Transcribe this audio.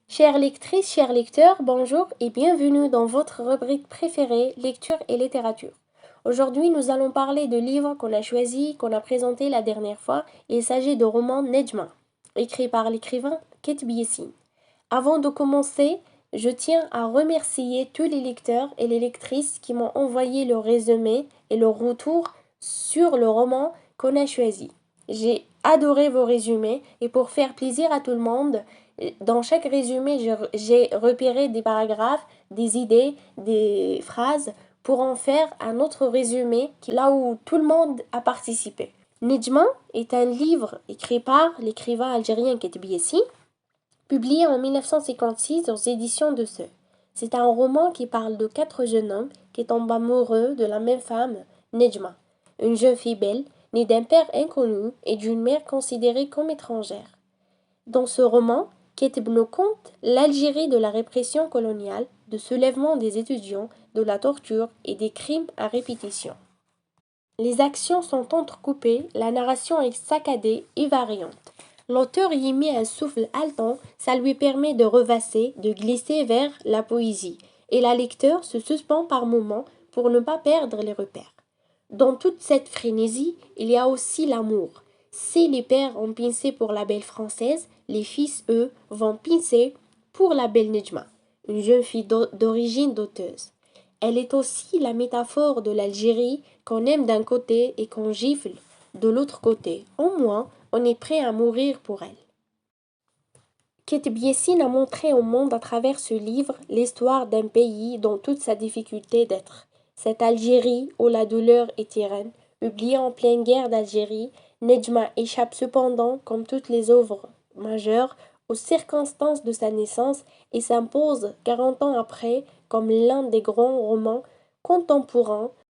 Chères lectrices, chers lecteurs, bonjour et bienvenue dans votre rubrique préférée, lecture et littérature. Aujourd'hui, nous allons parler de livres qu'on a choisis, qu'on a présentés la dernière fois. Il s'agit de roman Nejma, écrit par l'écrivain Katb Yassine. Avant de commencer, je tiens à remercier tous les lecteurs et les lectrices qui m'ont envoyé leur résumé et leur retour sur le roman qu'on a choisi. J'ai adoré vos résumés et pour faire plaisir à tout le monde, dans chaque résumé, j'ai repéré des paragraphes, des idées, des phrases pour en faire un autre résumé là où tout le monde a participé. Nejma est un livre écrit par l'écrivain algérien Katb Yassine, publié en 1956 aux éditions de Seuil. C'est un roman qui parle de 4 jeunes hommes qui tombent amoureux de la même femme, Nejma, une jeune fille belle, née d'un père inconnu et d'une mère considérée comme étrangère. Dans ce roman, Katb nous conte l'Algérie de la répression coloniale, de soulèvement des étudiants, de la torture et des crimes à répétition. Les actions sont entrecoupées, la narration est saccadée et variante. L'auteur y met un souffle haletant, ça lui permet de revasser, de glisser vers la poésie, et la lecteur se suspend par moments pour ne pas perdre les repères. Dans toute cette frénésie, il y a aussi l'amour. Si les pères ont pincé pour la belle française, les fils, eux, vont pincer pour la belle Nejma, une jeune fille d'origine doteuse. Elle est aussi la métaphore de l'Algérie qu'on aime d'un côté et qu'on gifle de l'autre côté. Au moins, on est prêt à mourir pour elle. Katb Yassine a montré au monde à travers ce livre l'histoire d'un pays dans toute sa difficulté d'être. Cette Algérie où la douleur est tyranne, oubliée en pleine guerre d'Algérie, Nejma échappe cependant, comme toutes les œuvres majeures, aux circonstances de sa naissance et s'impose 40 ans après comme l'un des grands romans contemporains